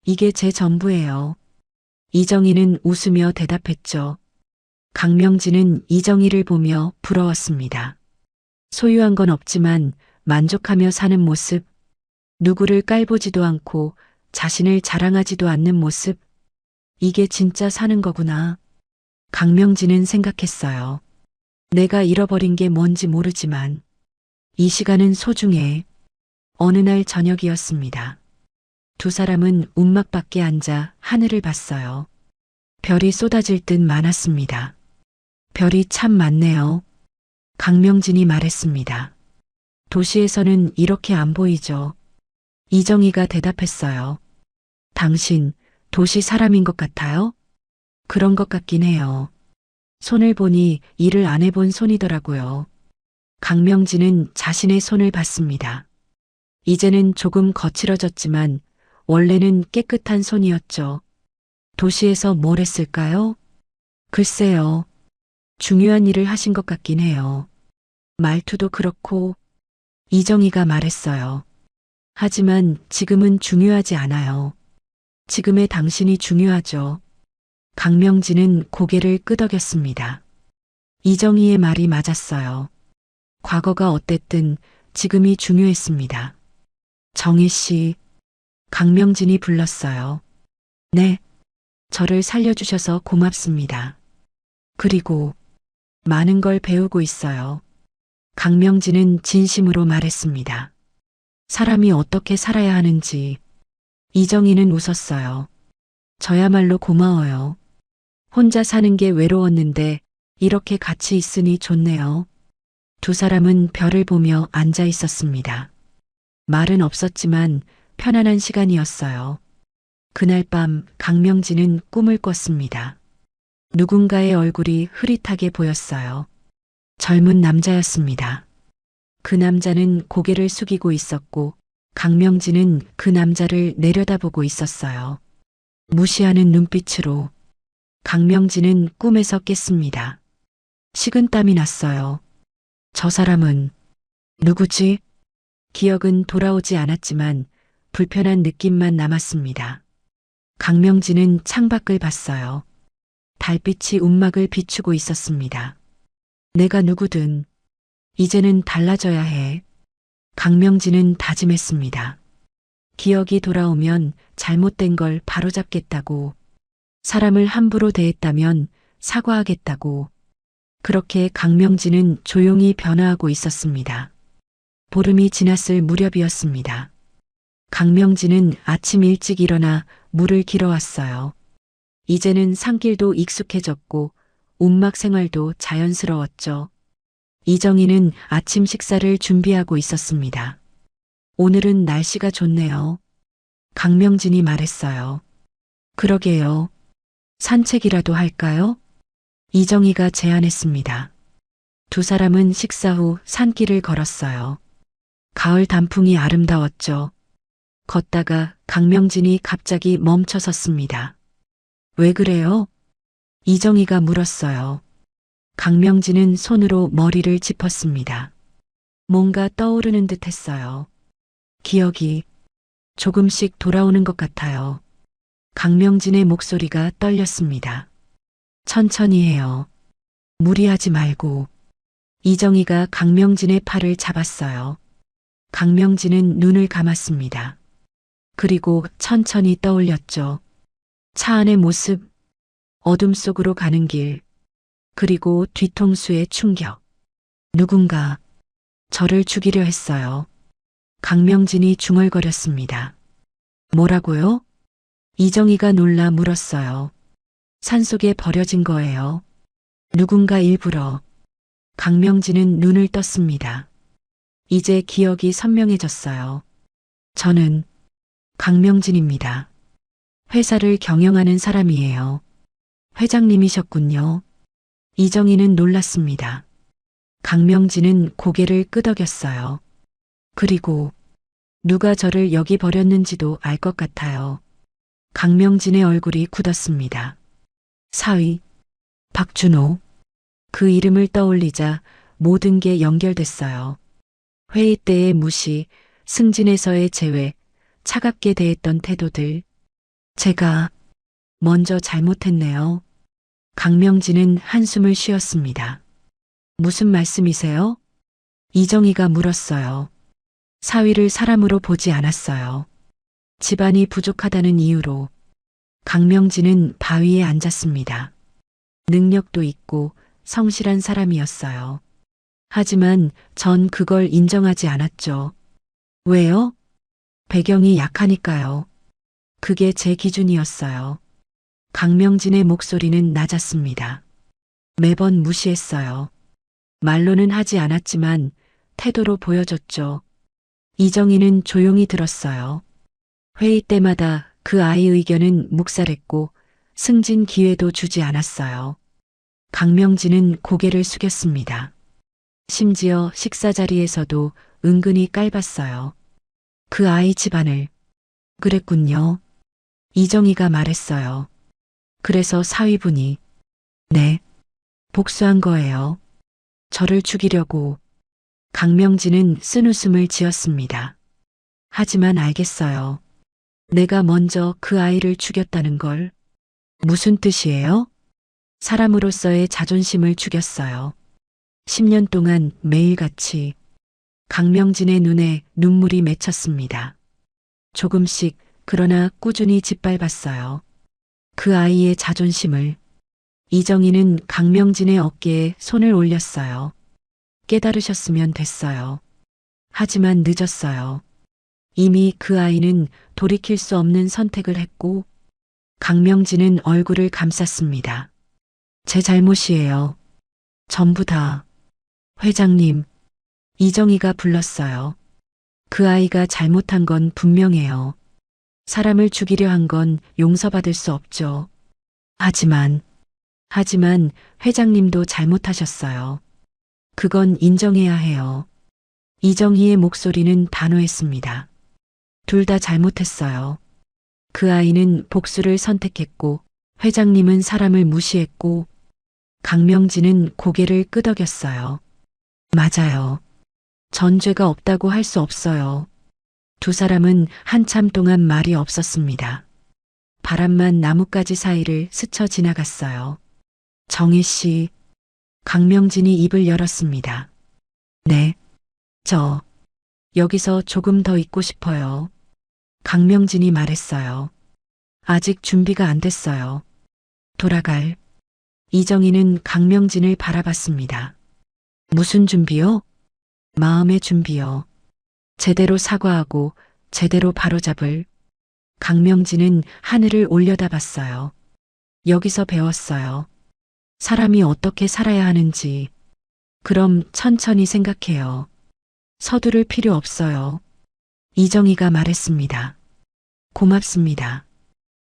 이게 제 전부예요. 이정희는 웃으며 대답했죠. 강명진은 이정희를 보며 부러웠습니다. 소유한 건 없지만 만족하며 사는 모습, 누구를 깔보지도 않고 자신을 자랑하지도 않는 모습, 이게 진짜 사는 거구나. 강명진은 생각했어요. 내가 잃어버린 게 뭔지 모르지만 이 시간은 소중해. 어느 날 저녁이었습니다. 두 사람은 움막 밖에 앉아 하늘을 봤어요. 별이 쏟아질 듯 많았습니다. 별이 참 많네요. 강명진이 말했습니다. 도시에서는 이렇게 안 보이죠. 이정희가 대답했어요. 당신 도시 사람인 것 같아요? 그런 것 같긴 해요. 손을 보니 일을 안 해본 손이더라고요. 강명진은 자신의 손을 봤습니다. 이제는 조금 거칠어졌지만 원래는 깨끗한 손이었죠. 도시에서 뭘 했을까요? 글쎄요. 중요한 일을 하신 것 같긴 해요. 말투도 그렇고. 이정희가 말했어요. 하지만 지금은 중요하지 않아요. 지금의 당신이 중요하죠. 강명진은 고개를 끄덕였습니다. 이정희의 말이 맞았어요. 과거가 어땠든 지금이 중요했습니다. 정희 씨, 강명진이 불렀어요. 네, 저를 살려주셔서 고맙습니다. 그리고 많은 걸 배우고 있어요. 강명진은 진심으로 말했습니다. 사람이 어떻게 살아야 하는지. 이정희는 웃었어요. 저야말로 고마워요. 혼자 사는 게 외로웠는데 이렇게 같이 있으니 좋네요. 두 사람은 별을 보며 앉아 있었습니다. 말은 없었지만 편안한 시간이었어요. 그날 밤 강명진은 꿈을 꿨습니다. 누군가의 얼굴이 흐릿하게 보였어요. 젊은 남자였습니다. 그 남자는 고개를 숙이고 있었고 강명진은 그 남자를 내려다보고 있었어요. 무시하는 눈빛으로. 강명진은 꿈에서 깼습니다. 식은땀이 났어요. 저 사람은 누구지? 기억은 돌아오지 않았지만 불편한 느낌만 남았습니다. 강명진은 창밖을 봤어요. 달빛이 움막을 비추고 있었습니다. 내가 누구든 이제는 달라져야 해. 강명진은 다짐했습니다. 기억이 돌아오면 잘못된 걸 바로잡겠다고, 사람을 함부로 대했다면 사과하겠다고. 그렇게 강명진은 조용히 변화하고 있었습니다. 보름이 지났을 무렵이었습니다. 강명진은 아침 일찍 일어나 물을 길어왔어요. 이제는 산길도 익숙해졌고 움막 생활도 자연스러웠죠. 이정희는 아침 식사를 준비하고 있었습니다. 오늘은 날씨가 좋네요. 강명진이 말했어요. 그러게요. 산책이라도 할까요? 이정희가 제안했습니다. 두 사람은 식사 후 산길을 걸었어요. 가을 단풍이 아름다웠죠. 걷다가 강명진이 갑자기 멈춰 섰습니다. 왜 그래요? 이정희가 물었어요. 강명진은 손으로 머리를 짚었습니다. 뭔가 떠오르는 듯 했어요. 기억이 조금씩 돌아오는 것 같아요. 강명진의 목소리가 떨렸습니다. 천천히 해요. 무리하지 말고. 이정희가 강명진의 팔을 잡았어요. 강명진은 눈을 감았습니다. 그리고 천천히 떠올렸죠. 차 안의 모습, 어둠 속으로 가는 길, 그리고 뒤통수의 충격. 누군가 저를 죽이려 했어요. 강명진이 중얼거렸습니다. 뭐라고요? 이정희가 놀라 물었어요. 산속에 버려진 거예요. 누군가 일부러. 강명진은 눈을 떴습니다. 이제 기억이 선명해졌어요. 저는 강명진입니다. 회사를 경영하는 사람이에요. 회장님이셨군요. 이정희는 놀랐습니다. 강명진은 고개를 끄덕였어요. 그리고 누가 저를 여기 버렸는지도 알 것 같아요. 강명진의 얼굴이 굳었습니다. 사위, 박준호. 그 이름을 떠올리자 모든 게 연결됐어요. 회의 때의 무시, 승진에서의 제외, 차갑게 대했던 태도들. 제가 먼저 잘못했네요. 강명진은 한숨을 쉬었습니다. 무슨 말씀이세요? 이정희가 물었어요. 사위를 사람으로 보지 않았어요. 집안이 부족하다는 이유로. 강명진은 바위에 앉았습니다. 능력도 있고 성실한 사람이었어요. 하지만 전 그걸 인정하지 않았죠. 왜요? 배경이 약하니까요. 그게 제 기준이었어요. 강명진의 목소리는 낮았습니다. 매번 무시했어요. 말로는 하지 않았지만 태도로 보여줬죠. 이정희는 조용히 들었어요. 회의 때마다 그 아이 의견은 묵살했고 승진 기회도 주지 않았어요. 강명진은 고개를 숙였습니다. 심지어 식사 자리에서도 은근히 깔봤어요. 그 아이 집안을. 그랬군요. 이정희가 말했어요. 그래서 사위분이 네, 복수한 거예요. 저를 죽이려고. 강명진은 쓴웃음을 지었습니다. 하지만 알겠어요. 내가 먼저 그 아이를 죽였다는 걸. 무슨 뜻이에요? 사람으로서의 자존심을 죽였어요. 10년 동안 매일같이. 강명진의 눈에 눈물이 맺혔습니다. 조금씩 그러나 꾸준히 짓밟았어요. 그 아이의 자존심을. 이정희는 강명진의 어깨에 손을 올렸어요. 깨달으셨으면 됐어요. 하지만 늦었어요. 이미 그 아이는 돌이킬 수 없는 선택을 했고, 강명진은 얼굴을 감쌌습니다. 제 잘못이에요. 전부 다. 회장님, 이정희가 불렀어요. 그 아이가 잘못한 건 분명해요. 사람을 죽이려 한 건 용서받을 수 없죠. 하지만 회장님도 잘못하셨어요. 그건 인정해야 해요. 이정희의 목소리는 단호했습니다. 둘 다 잘못했어요. 그 아이는 복수를 선택했고, 회장님은 사람을 무시했고, 강명진은 고개를 끄덕였어요. 맞아요. 전 죄가 없다고 할 수 없어요. 두 사람은 한참 동안 말이 없었습니다. 바람만 나뭇가지 사이를 스쳐 지나갔어요. 정희 씨, 강명진이 입을 열었습니다. 네, 저, 여기서 조금 더 있고 싶어요. 강명진이 말했어요. 아직 준비가 안 됐어요. 돌아갈. 이정희는 강명진을 바라봤습니다. 무슨 준비요? 마음의 준비요. 제대로 사과하고 제대로 바로잡을. 강명진은 하늘을 올려다봤어요. 여기서 배웠어요. 사람이 어떻게 살아야 하는지. 그럼 천천히 생각해요. 서두를 필요 없어요. 이정희가 말했습니다. 고맙습니다.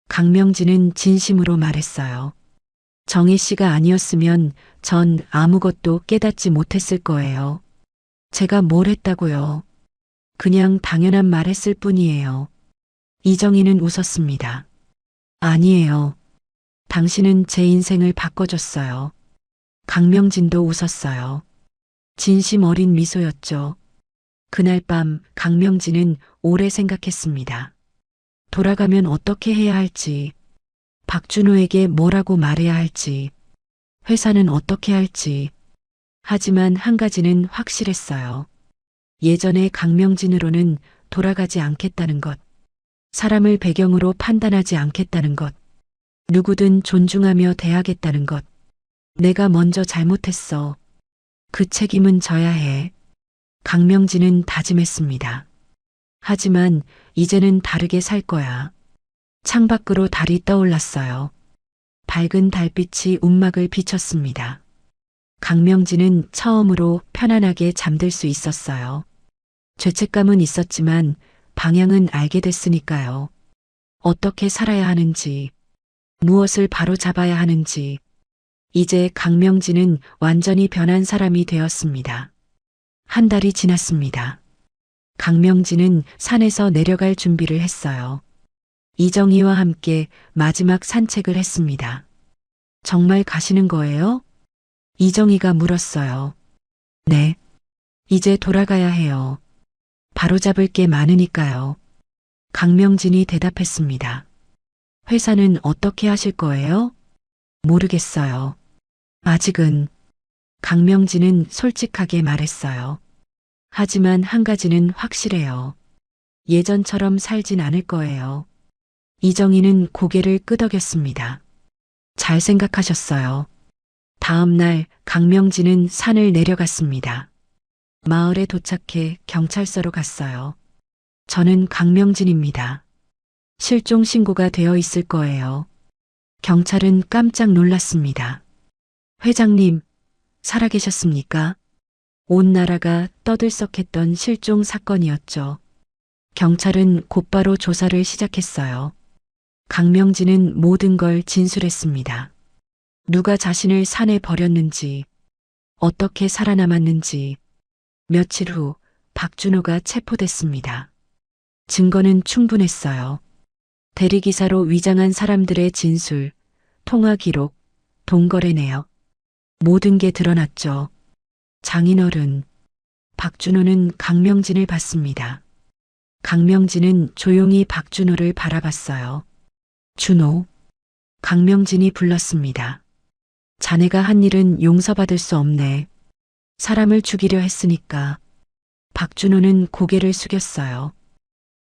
강명진은 진심으로 말했어요. 정희 씨가 아니었으면 전 아무것도 깨닫지 못했을 거예요. 제가 뭘 했다고요? 그냥 당연한 말 했을 뿐이에요. 이정희는 웃었습니다. 아니에요. 당신은 제 인생을 바꿔줬어요. 강명진도 웃었어요. 진심 어린 미소였죠. 그날 밤 강명진은 오래 생각했습니다. 돌아가면 어떻게 해야 할지, 박준호에게 뭐라고 말해야 할지, 회사는 어떻게 할지. 하지만 한 가지는 확실했어요. 예전의 강명진으로는 돌아가지 않겠다는 것. 사람을 배경으로 판단하지 않겠다는 것. 누구든 존중하며 대하겠다는 것. 내가 먼저 잘못했어. 그 책임은 져야 해. 강명진은 다짐했습니다. 하지만 이제는 다르게 살 거야. 창밖으로 달이 떠올랐어요. 밝은 달빛이 움막을 비췄습니다. 강명진은 처음으로 편안하게 잠들 수 있었어요. 죄책감은 있었지만 방향은 알게 됐으니까요. 어떻게 살아야 하는지, 무엇을 바로 잡아야 하는지. 이제 강명진은 완전히 변한 사람이 되었습니다. 한 달이 지났습니다. 강명진은 산에서 내려갈 준비를 했어요. 이정희와 함께 마지막 산책을 했습니다. 정말 가시는 거예요? 이정희가 물었어요. 네. 이제 돌아가야 해요. 바로잡을 게 많으니까요. 강명진이 대답했습니다. 회사는 어떻게 하실 거예요? 모르겠어요. 아직은. 강명진은 솔직하게 말했어요. 하지만 한 가지는 확실해요. 예전처럼 살진 않을 거예요. 이정희는 고개를 끄덕였습니다. 잘 생각하셨어요. 다음 날 강명진은 산을 내려갔습니다. 마을에 도착해 경찰서로 갔어요. 저는 강명진입니다. 실종 신고가 되어 있을 거예요. 경찰은 깜짝 놀랐습니다. 회장님, 살아계셨습니까? 온 나라가 떠들썩했던 실종 사건이었죠. 경찰은 곧바로 조사를 시작했어요. 강명진은 모든 걸 진술했습니다. 누가 자신을 산에 버렸는지, 어떻게 살아남았는지. 며칠 후 박준호가 체포됐습니다. 증거는 충분했어요. 대리기사로 위장한 사람들의 진술, 통화 기록, 동거래 내역. 모든 게 드러났죠. 장인어른, 박준호는 강명진을 봤습니다. 강명진은 조용히 박준호를 바라봤어요. 준호. 강명진이 불렀습니다. 자네가 한 일은 용서받을 수 없네. 사람을 죽이려 했으니까. 박준호는 고개를 숙였어요.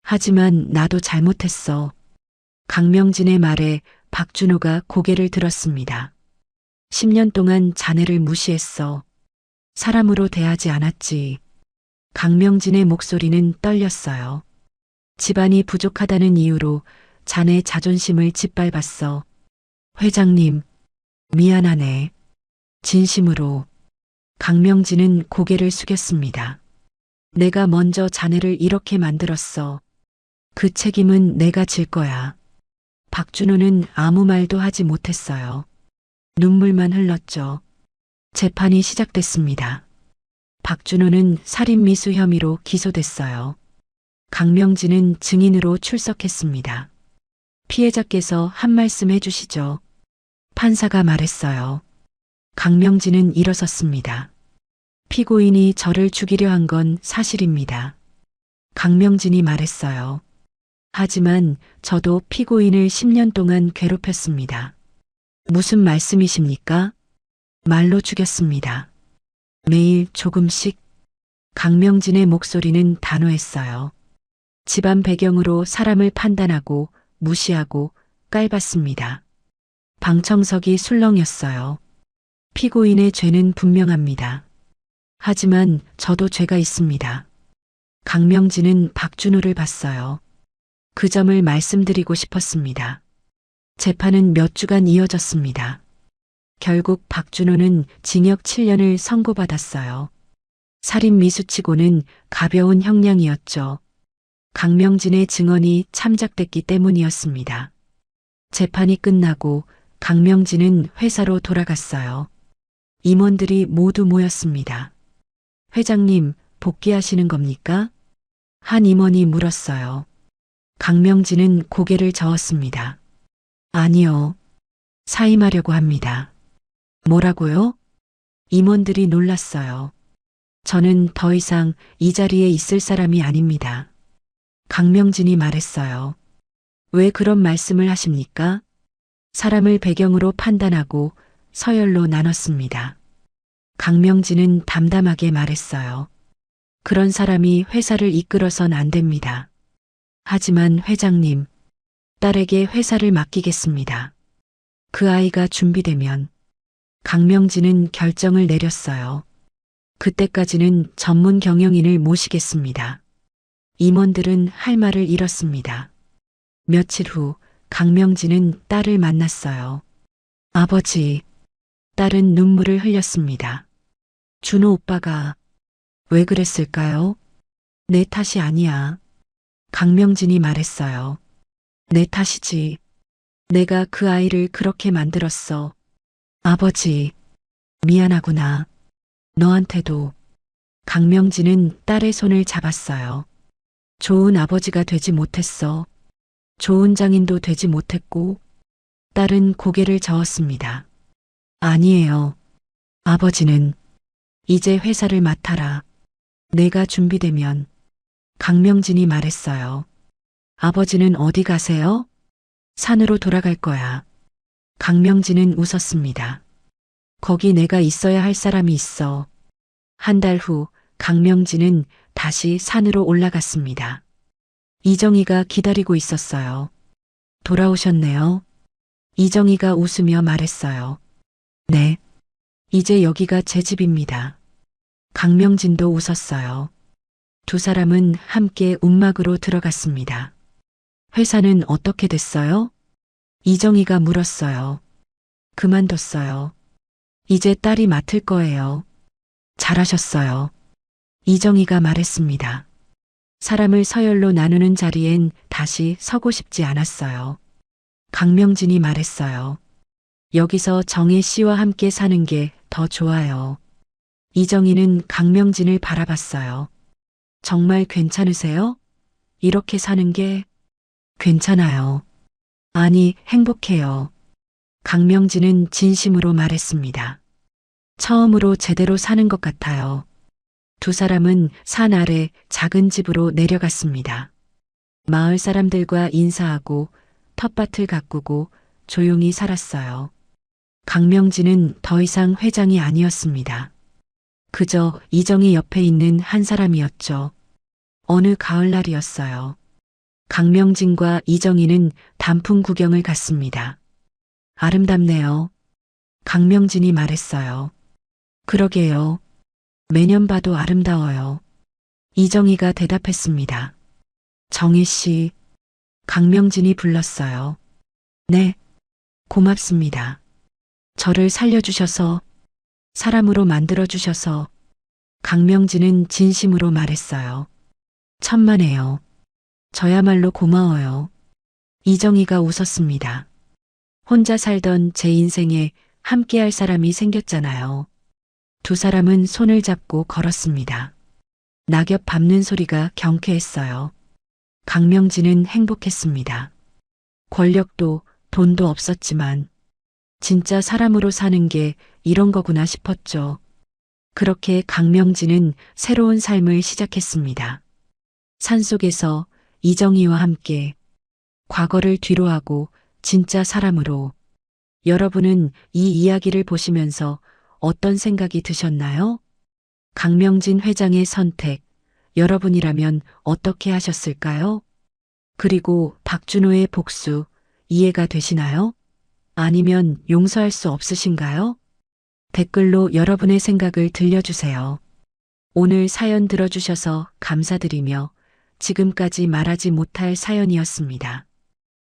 하지만 나도 잘못했어. 강명진의 말에 박준호가 고개를 들었습니다. 10년 동안 자네를 무시했어. 사람으로 대하지 않았지. 강명진의 목소리는 떨렸어요. 집안이 부족하다는 이유로 자네 자존심을 짓밟았어. 회장님, 미안하네. 진심으로. 강명진은 고개를 숙였습니다. 내가 먼저 자네를 이렇게 만들었어. 그 책임은 내가 질 거야. 박준호는 아무 말도 하지 못했어요. 눈물만 흘렀죠. 재판이 시작됐습니다. 박준호는 살인미수 혐의로 기소됐어요. 강명진은 증인으로 출석했습니다. 피해자께서 한 말씀 해주시죠. 판사가 말했어요. 강명진은 일어섰습니다. 피고인이 저를 죽이려 한 건 사실입니다. 강명진이 말했어요. 하지만 저도 피고인을 10년 동안 괴롭혔습니다. 무슨 말씀이십니까? 말로 죽였습니다. 매일 조금씩. 강명진의 목소리는 단호했어요. 집안 배경으로 사람을 판단하고 무시하고 깔봤습니다. 방청석이 술렁였어요. 피고인의 죄는 분명합니다. 하지만 저도 죄가 있습니다. 강명진은 박준호를 봤어요. 그 점을 말씀드리고 싶었습니다. 재판은 몇 주간 이어졌습니다. 결국 박준호는 징역 7년을 선고받았어요. 살인 미수치고는 가벼운 형량이었죠. 강명진의 증언이 참작됐기 때문이었습니다. 재판이 끝나고 강명진은 회사로 돌아갔어요. 임원들이 모두 모였습니다. 회장님, 복귀하시는 겁니까? 한 임원이 물었어요. 강명진은 고개를 저었습니다. 아니요. 사임하려고 합니다. 뭐라고요? 임원들이 놀랐어요. 저는 더 이상 이 자리에 있을 사람이 아닙니다. 강명진이 말했어요. 왜 그런 말씀을 하십니까? 사람을 배경으로 판단하고 서열로 나눴습니다. 강명진은 담담하게 말했어요. 그런 사람이 회사를 이끌어선 안 됩니다. 하지만 회장님, 딸에게 회사를 맡기겠습니다. 그 아이가 준비되면 강명진은 결정을 내렸어요. 그때까지는 전문 경영인을 모시겠습니다. 임원들은 할 말을 잃었습니다. 며칠 후 강명진은 딸을 만났어요. 아버지, 딸은 눈물을 흘렸습니다. 준호 오빠가 왜 그랬을까요? 내 탓이 아니야. 강명진이 말했어요. 내 탓이지. 내가 그 아이를 그렇게 만들었어. 아버지, 미안하구나. 너한테도. 강명진은 딸의 손을 잡았어요. 좋은 아버지가 되지 못했어. 좋은 장인도 되지 못했고. 딸은 고개를 저었습니다. 아니에요. 아버지는 이제 회사를 맡아라. 내가 준비되면. 강명진이 말했어요. 아버지는 어디 가세요? 산으로 돌아갈 거야. 강명진은 웃었습니다. 거기 내가 있어야 할 사람이 있어. 한 달 후 강명진은 다시 산으로 올라갔습니다. 이정희가 기다리고 있었어요. 돌아오셨네요. 이정희가 웃으며 말했어요. 네. 이제 여기가 제 집입니다. 강명진도 웃었어요. 두 사람은 함께 움막으로 들어갔습니다. 회사는 어떻게 됐어요? 이정희가 물었어요. 그만뒀어요. 이제 딸이 맡을 거예요. 잘하셨어요. 이정희가 말했습니다. 사람을 서열로 나누는 자리엔 다시 서고 싶지 않았어요. 강명진이 말했어요. 여기서 정혜 씨와 함께 사는 게 더 좋아요. 이정희는 강명진을 바라봤어요. 정말 괜찮으세요? 이렇게 사는 게 괜찮아요. 아니, 행복해요. 강명진은 진심으로 말했습니다. 처음으로 제대로 사는 것 같아요. 두 사람은 산 아래 작은 집으로 내려갔습니다. 마을 사람들과 인사하고 텃밭을 가꾸고 조용히 살았어요. 강명진은 더 이상 회장이 아니었습니다. 그저 이정희 옆에 있는 한 사람이었죠. 어느 가을날이었어요. 강명진과 이정희는 단풍 구경을 갔습니다. 아름답네요. 강명진이 말했어요. 그러게요. 매년 봐도 아름다워요. 이정희가 대답했습니다. 정희 씨, 강명진이 불렀어요. 네, 고맙습니다. 저를 살려주셔서, 사람으로 만들어주셔서. 강명진은 진심으로 말했어요. 천만에요. 저야말로 고마워요. 이정희가 웃었습니다. 혼자 살던 제 인생에 함께할 사람이 생겼잖아요. 두 사람은 손을 잡고 걸었습니다. 낙엽 밟는 소리가 경쾌했어요. 강명진은 행복했습니다. 권력도 돈도 없었지만 진짜 사람으로 사는 게 이런 거구나 싶었죠. 그렇게 강명진은 새로운 삶을 시작했습니다. 산속에서 이정희와 함께 과거를 뒤로하고 진짜 사람으로. 여러분은 이 이야기를 보시면서 어떤 생각이 드셨나요? 강명진 회장의 선택, 여러분이라면 어떻게 하셨을까요? 그리고 박준호의 복수, 이해가 되시나요? 아니면 용서할 수 없으신가요? 댓글로 여러분의 생각을 들려주세요. 오늘 사연 들어주셔서 감사드리며 지금까지 말하지 못할 사연이었습니다.